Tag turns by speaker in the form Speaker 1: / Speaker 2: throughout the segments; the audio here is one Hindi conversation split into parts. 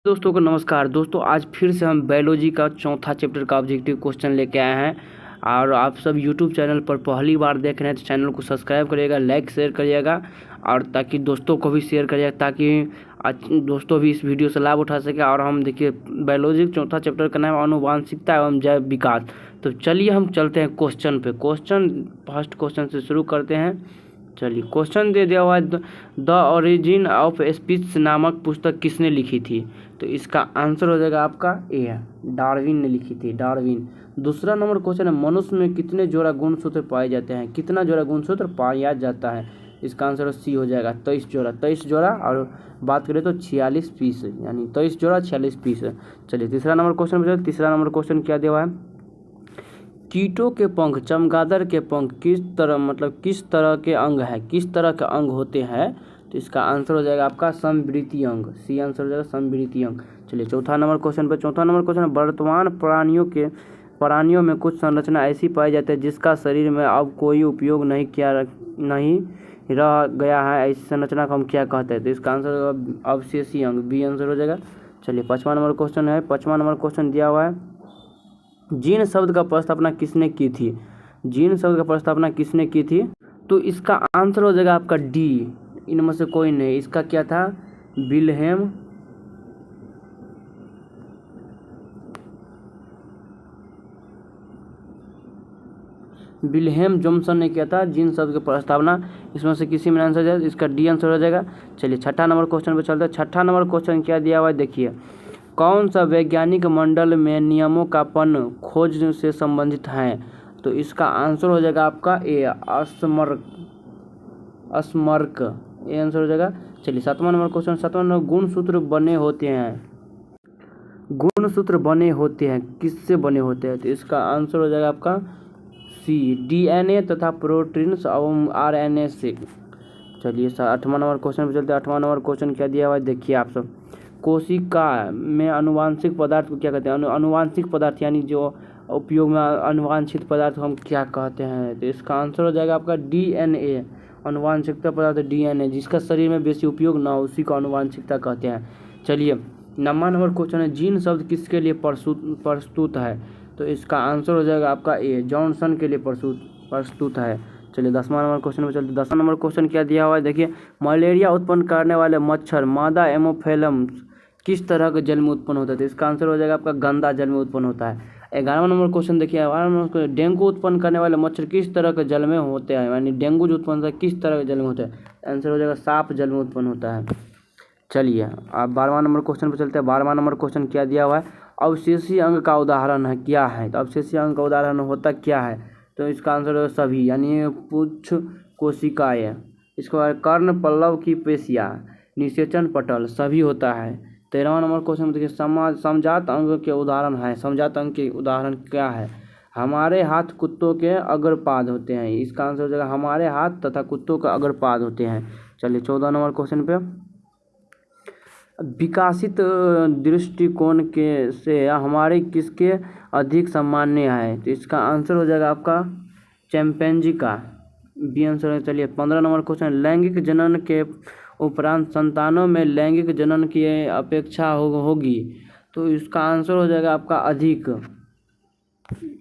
Speaker 1: दोस्तों को नमस्कार। दोस्तों आज फिर से हम बायोलॉजी का चौथा चैप्टर का ऑब्जेक्टिव क्वेश्चन लेके आए हैं और आप सब यूट्यूब चैनल पर पहली बार देख रहे हैं तो चैनल को सब्सक्राइब करिएगा, लाइक शेयर करिएगा और ताकि दोस्तों को भी शेयर करिएगा ताकि दोस्तों भी इस वीडियो से लाभ उठा सके। और हम देखिए बायोलॉजी चौथा चैप्टर का नाम आनुवांशिकता एवं जैव विकास। तो चलिए हम चलते हैं क्वेश्चन पे। फर्स्ट क्वेश्चन से शुरू करते हैं। चलिए क्वेश्चन दे दिया हुआ है, द ओरिजिन ऑफ स्पीच नामक पुस्तक किसने लिखी थी? तो इसका आंसर हो जाएगा आपका ए, डार्विन ने लिखी थी, डार्विन। दूसरा नंबर क्वेश्चन है, मनुष्य में कितने जोड़ा गुणसूत्र पाए जाते हैं? कितना जोड़ा गुणसूत्र पाया जाता है? इसका आंसर सी हो जाएगा 23 जोड़ा और बात करें तो 46 पीस, यानी 23 जोड़ा 46 पीस। चलिए तीसरा नंबर क्वेश्चन पे। तीसरा नंबर क्वेश्चन क्या दिया हुआ है, कीटों के पंख, चमगादड़ के पंख किस तरह के अंग है, किस तरह के अंग होते हैं? तो इसका आंसर हो जाएगा आपका समवृत्तीय अंग, सी आंसर हो जाएगा समवृत्तीय अंग। चलिए चौथा नंबर क्वेश्चन पे। चौथा नंबर क्वेश्चन, वर्तमान प्राणियों में कुछ संरचना ऐसी पाई जाती है जिसका शरीर में अब कोई उपयोग नहीं रह गया है, ऐसी संरचना को हम क्या कहते हैं? तो इसका आंसर होगा अवशेषीय अंग, बी आंसर हो जाएगा। चलिए पाँचवा नंबर क्वेश्चन है। पाँचवा नंबर क्वेश्चन दिया हुआ है, जीन शब्द का प्रस्तावना किसने की थी? जीन शब्द का प्रस्तावना किसने की थी? तो इसका आंसर हो जाएगा आपका डी, इनमें से कोई नहीं। इसका क्या था? विल्हेम जॉन्सन ने किया था जीन शब्द की प्रस्तावना। इसमें से किसी में आंसर जाए, इसका डी आंसर हो जाएगा। चलिए छठा नंबर क्वेश्चन पे चलते हैं। छठा नंबर क्वेश्चन क्या दिया हुआ है देखिए, कौन सा वैज्ञानिक मंडल में नियमों का पन खोज से संबंधित है? तो इसका आंसर हो जाएगा आपका ए, अस्मर्क, ये आंसर हो जाएगा। चलिए सातवां नंबर क्वेश्चन। सातवां नंबर, गुणसूत्र बने होते हैं किससे बने होते हैं? तो इसका आंसर हो जाएगा आपका सी, डीएनए तथा प्रोटीन्स एवं आरएनए से। चलिए आठवां नंबर क्वेश्चन पे चलते हैं। आठवां नंबर क्वेश्चन क्या दिया हुआ है देखिए आप सब, कोशिका में अनुवांशिक पदार्थ को क्या कहते हैं? अनुवांशिक पदार्थ यानी जो उपयोग में अनुवांछित पदार्थ हम क्या कहते हैं? तो इसका आंसर हो जाएगा आपका डीएनए, अनुवांशिकता पदार्थ डीएनए, जिसका शरीर में बेसी उपयोग ना हो उसी को अनुवांशिकता कहते हैं। चलिए नौवां नंबर क्वेश्चन है, जीन शब्द किसके लिए प्रस्तुत है? तो इसका आंसर हो जाएगा आपका ए, जॉनसन के लिए प्रस्तुत है। चलिए 10वां नंबर क्वेश्चन पे चलते। 10वां नंबर क्वेश्चन क्या दिया हुआ है देखिए, मलेरिया उत्पन्न करने वाले मच्छर मादा एमोफिलम किस तरह के जल में उत्पन्न होता है? तो इसका आंसर हो जाएगा आपका गंदा जल में उत्पन्न होता है। 11वां नंबर क्वेश्चन देखिए, 11वां नंबर, डेंगू उत्पन्न करने वाले मच्छर किस तरह के जल में होते हैं? यानी डेंगू जो उत्पन्न होता है किस तरह के जल में होता है? आंसर हो जाएगा साफ जल में उत्पन्न होता है। चलिए अब 12वां नंबर क्वेश्चन पर चलते हैं। 12वां नंबर क्वेश्चन क्या दिया हुआ है, अवशेषीय अंग का उदाहरण है क्या है? तो अवशेषीय अंग का उदाहरण होता क्या है? तो इसका आंसर है सभी, यानी पुच्छ कोशिकाएं, इसके बाद कर्ण पल्लव की पेशियां, निषेचन पटल, सभी होता है। 13वां नंबर क्वेश्चन में देखिए, समजात अंग के उदाहरण है, समजात अंग के उदाहरण क्या है? हमारे हाथ कुत्तों के अग्रपाद होते हैं, इसका आंसर हो जाएगा हमारे हाथ तथा कुत्तों का अग्रपाद होते हैं। चलिए 14 नंबर क्वेश्चन पे, विकासित दृष्टिकोण के से हमारे किसके अधिक सामान्य है? तो इसका आंसर हो जाएगा आपका चैंपियंजी का, बी आंसर है। चलिए 15 नंबर क्वेश्चन, लैंगिक जनन के उपरांत संतानों में लैंगिक जनन की अपेक्षा होगी, तो इसका आंसर हो जाएगा आपका अधिक।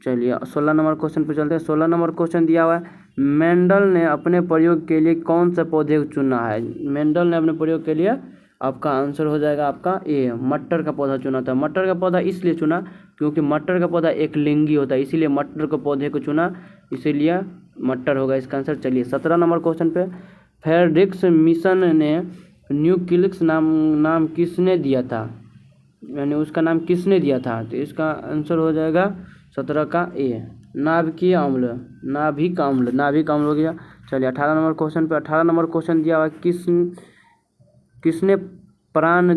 Speaker 1: चलिए 16 नंबर क्वेश्चन पे चलते हैं। 16 नंबर क्वेश्चन दिया हुआ है, मेंडल ने अपने प्रयोग के लिए कौन सा पौधे चुना है? मेंडल ने अपने प्रयोग के लिए, आपका आंसर हो जाएगा आपका ए, मटर का पौधा चुना था। मटर का पौधा इसलिए चुना क्योंकि मटर का पौधा एक लिंगी होता है, इसीलिए मटर के पौधे को चुना, इसीलिए मटर होगा इसका आंसर। चलिए 17 नंबर क्वेश्चन पे, फ्रेडरिक्स मिशन ने न्यूक्लियस नाम किसने दिया था? यानी उसका नाम किसने दिया था? तो इसका आंसर हो जाएगा 17 का ए, नाभिक अम्ल हो गया। चलिए 18 नंबर क्वेश्चन पे। 18 नंबर क्वेश्चन दिया हुआ, किसने प्राण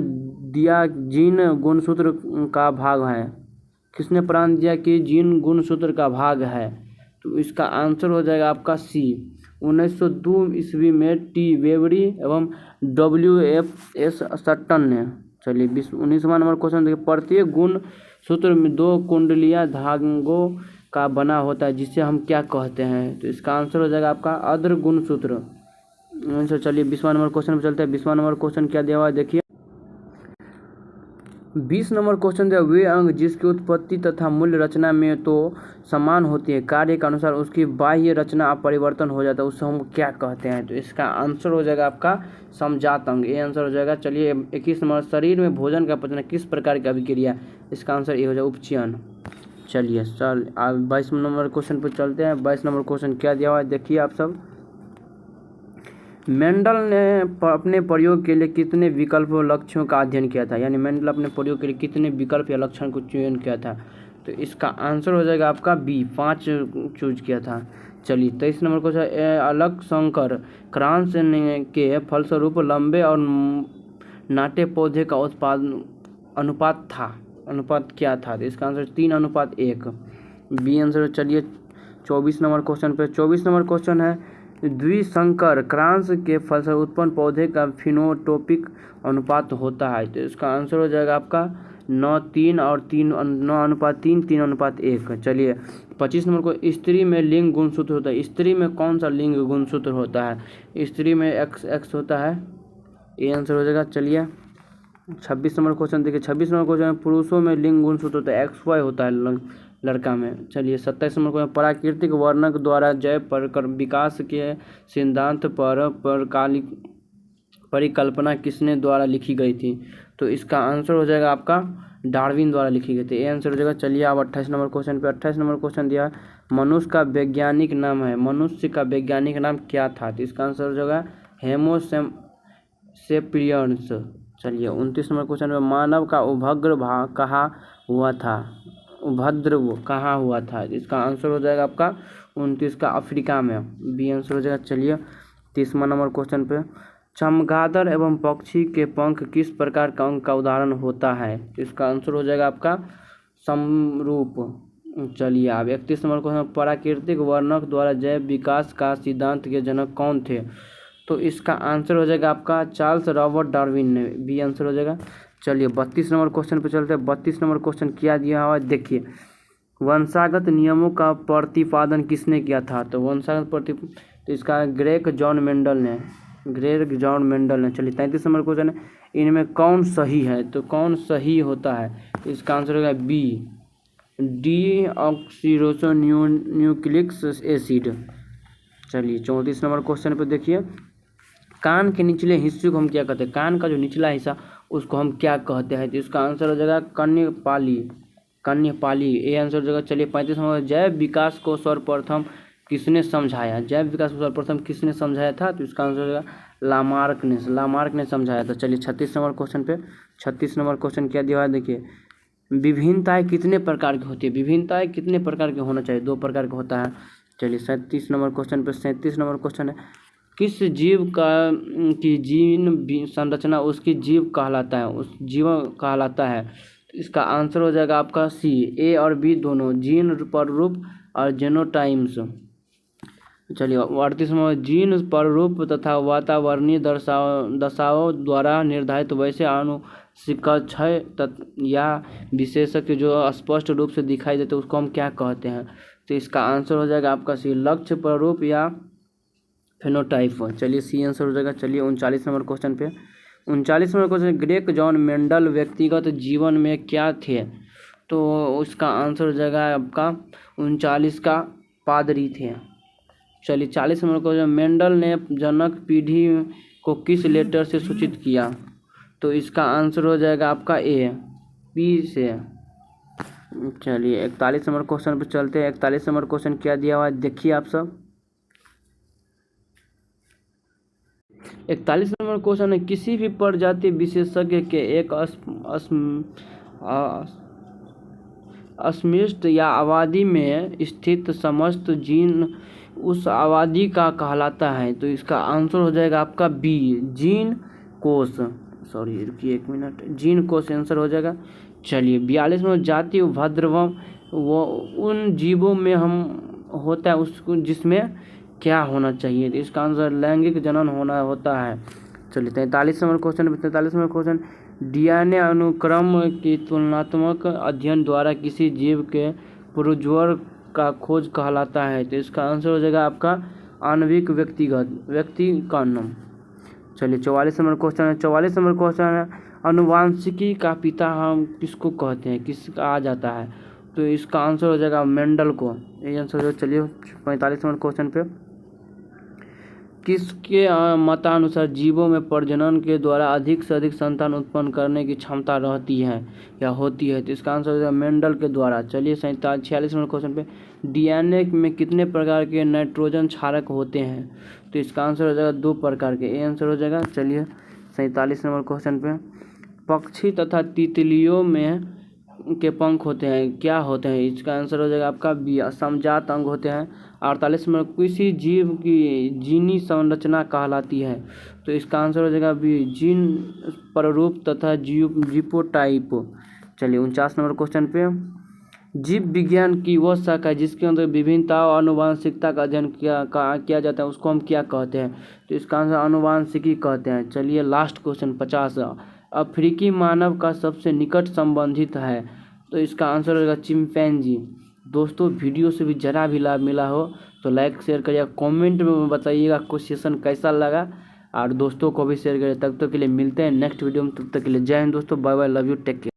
Speaker 1: दिया जीन गुणसूत्र का भाग है? किसने प्राण दिया कि जीन गुणसूत्र का भाग है? तो इसका आंसर हो जाएगा आपका सी, 1902 ईस्वी में टी वेबरी एवं WFS सट्टन ने। चलिए 19वां नंबर क्वेश्चन देखिए, प्रत्येक गुणसूत्र में 2 कुंडलियां धागों का बना होता है जिसे हम क्या कहते हैं? तो इसका आंसर हो जाएगा आपका अर्ध गुणसूत्र। चलिए 20वां नंबर क्वेश्चन पे चलते हैं। 20वां नंबर क्वेश्चन क्या दिया हुआ है देखिए, 20 नंबर क्वेश्चन है, वे अंग जिसकी उत्पत्ति तथा मूल्य रचना में तो समान होती है, कार्य के अनुसार उसकी बाह्य रचना परिवर्तन हो जाता है, उससे हम क्या कहते हैं? तो इसका आंसर हो जाएगा आपका समजात अंग, ये आंसर हो जाएगा। चलिए 21 नंबर, शरीर में भोजन का पचना किस प्रकार की अभिक्रिया, इसका आंसर ये हो जाएगा उपचयन। चलिए 22 नंबर क्वेश्चन पर चलते हैं। 22 नंबर क्वेश्चन क्या दिया हुआ है देखिए आप सब। मेंडल ने अपने प्रयोग के लिए कितने विकल्प और लक्ष्यों का अध्ययन किया था, यानी मेंडल अपने प्रयोग के लिए कितने विकल्प या लक्षण को चयन किया था? तो इसका आंसर हो जाएगा आपका बी, 5 चूज किया था। चलिए 23 नंबर क्वेश्चन, अलग शंकर क्रांस के फलस्वरूप लंबे और नाटे पौधे का अनुपात क्या था? तो इसका आंसर 3:1, बी आंसर। चलिए 24 नंबर क्वेश्चन पे, 24 नंबर क्वेश्चन है, द्विसंकर क्रांस के फलस्वरूप उत्पन्न पौधे का फिनोटोपिक अनुपात होता है। तो इसका आंसर हो जाएगा आपका 9:3 और 9:3, 3:1। चलिए 25 नंबर को, स्त्री में लिंग गुणसूत्र होता है, स्त्री में कौन सा लिंग गुणसूत्र होता है? स्त्री में XX होता है, ये आंसर हो जाएगा। चलिए 26 नंबर क्वेश्चन देखिए, 26 नंबर क्वेश्चन, पुरुषों में लिंग गुणसूत्र होता है, XY होता है लड़का में। चलिए 27 नंबर क्वेश्चन, प्राकृतिक वर्णक द्वारा जैव विकास के सिद्धांत पर परिकल्पना किसने द्वारा लिखी गई थी? तो इसका आंसर हो जाएगा आपका डार्विन द्वारा लिखी गई थी, ये आंसर हो जाएगा। चलिए आप 28 नंबर क्वेश्चन पे, 28 नंबर क्वेश्चन दिया, मनुष्य का वैज्ञानिक नाम है, मनुष्य का वैज्ञानिक नाम क्या था? तो इसका आंसर हो जाएगा होमो सेपियंस। चलिए 29 नंबर क्वेश्चन में, मानव का उपभ्रव कहाँ हुआ था? उपद्रव कहाँ हुआ था? इसका आंसर हो जाएगा आपका 29 का अफ्रीका में, बी आंसर हो जाएगा। चलिए 30 नंबर क्वेश्चन पे, चमगादड़ एवं पक्षी के पंख किस प्रकार का अंग का उदाहरण होता है? इसका आंसर हो जाएगा आपका समरूप। चलिए आप 31 नंबर क्वेश्चन, प्राकृतिक वर्णक द्वारा जैव विकास का सिद्धांत के जनक कौन थे? तो इसका आंसर हो जाएगा आपका चार्ल्स रॉबर्ट डार्विन ने, बी आंसर हो जाएगा। चलिए 32 नंबर क्वेश्चन पे चलते हैं। 32 नंबर क्वेश्चन क्या दिया हुआ है देखिए, वंशागत नियमों का प्रतिपादन किसने किया था? तो तो इसका ग्रेग जॉन मेंडल ने। चलिए 33 नंबर क्वेश्चन है, इनमें कौन सही है? तो कौन सही होता है? तो इसका आंसर होगा बी, डीऑक्सीरिबो न्यूक्लिक एसिड। चलिए 34 नंबर क्वेश्चन पे देखिए, कान के निचले हिस्से को हम क्या कहते हैं? कान का जो निचला हिस्सा उसको हम क्या कहते हैं? तो इसका आंसर हो जाएगा कन्यपाली, ये आंसर हो जाएगा। चलिए 35 नंबर, जैव विकास को सर्वप्रथम किसने समझाया? जैव विकास को सर्वप्रथम किसने समझाया था? तो इसका आंसर हो जाएगा लामार्क ने समझाया था। चलिए 36 नंबर क्वेश्चन पे, 36 नंबर क्वेश्चन क्या दिया है देखिए, विभिन्नताएं कितने प्रकार की होती है? विभिन्नताएं कितने प्रकार के होना चाहिए? 2 प्रकार का होता है। चलिए 37 नंबर क्वेश्चन पे, 37 नंबर क्वेश्चन है, किस जीव की जीन संरचना उसकी जीव कहलाता है, उस जीव कहलाता है? तो इसका आंसर हो जाएगा आपका सी, ए और बी दोनों, जीन प्ररूप और जेनोटाइम्स। चलिए 38 में, जीन प्ररूप तथा वातावरणीय दशाओं द्वारा निर्धारित वैसे अनुष्कक्षय या विशेषक जो स्पष्ट रूप से दिखाई देते उसको हम क्या कहते हैं? तो इसका आंसर हो जाएगा आपका सी, लक्ष्य प्ररूप या फेनोटाइप। चलिए सी आंसर हो जाएगा। चलिए 39 नंबर क्वेश्चन पे, 39 number question, Greg John Mendel व्यक्तिगत जीवन में क्या थे? तो उसका आंसर हो जाएगा आपका 39 का पादरी थे। चलिए 40 नंबर क्वेश्चन, मेंडल ने जनक पीढ़ी को किस लेटर से सूचित किया? तो इसका आंसर हो जाएगा आपका ए, पी से। चलिए 41 नंबर क्वेश्चन पे चलते हैं। 41 नंबर क्वेश्चन क्या दिया हुआ है देखिए आप सब। 41 नंबर क्वेश्चन है, किसी भी प्रजाति विशेषज्ञ के एक अस्मिष्ट या आबादी में स्थित समस्त जीन उस आबादी का कहलाता है। तो इसका आंसर हो जाएगा आपका बी, जीन कोष। सॉरी रुकिए 1 मिनट, जीन कोष आंसर हो जाएगा। चलिए 42 में, जाति उपद्रव वो उन जीवों में हम होता है उसको जिसमें क्या होना चाहिए? तो इसका आंसर लैंगिक जनन होता है। चलिए 43 number question, 43 number question, DNA अनुक्रम की तुलनात्मक अध्ययन द्वारा किसी जीव के पूर्वज का खोज कहलाता है। तो इसका आंसर हो जाएगा आपका आणविक व्यक्तिकरण। चलिए 44 नंबर क्वेश्चन है, 44 नंबर क्वेश्चन है, अनुवांशिकी का पिता हम किसको कहते हैं, किसका आ जाता है, तो इसका आंसर हो जाएगा मेंडल को। ये आंसर हो। चलिए 45 नंबर क्वेश्चन पे, किसके मतानुसार जीवों में प्रजनन के द्वारा अधिक से अधिक संतान उत्पन्न करने की क्षमता रहती है या होती है, तो इसका आंसर हो जाएगा मेंडल के द्वारा। चलिए 46 नंबर क्वेश्चन पे, डीएनए में कितने प्रकार के नाइट्रोजन क्षारक होते हैं, तो इसका आंसर हो जाएगा 2 प्रकार के। ये आंसर हो जाएगा। चलिए 47 नंबर क्वेश्चन पे, पक्षी तथा तितलियों में के पंख होते हैं, क्या होते हैं, इसका आंसर हो जाएगा आपका बी, समजात अंग होते हैं। 48 में किसी जीव की जीनी संरचना कहलाती है, तो इसका आंसर हो जाएगा बी, जीन प्ररूप तथा जीपोटाइप। चलिए 49 नंबर क्वेश्चन पे, जीव विज्ञान की वह शाखा है जिसके अंदर विभिन्नता और आनुवंशिकता का अध्ययन किया जाता है, उसको हम क्या कहते हैं, तो इसका आंसर आनुवंशिकी कहते हैं। चलिए लास्ट क्वेश्चन 50, अफ्रीकी मानव का सबसे निकट संबंधित है, तो इसका आंसर होगा चिंपैंजी। दोस्तों वीडियो से भी जरा भी लाभ मिला हो तो लाइक शेयर करिएगा, कमेंट में बताइएगा क्वेश्चन कैसा लगा, और दोस्तों को भी शेयर करिए। तब तक के लिए मिलते हैं नेक्स्ट वीडियो में, तब तक के लिए जय हिंद दोस्तों, bye bye, love you, take care.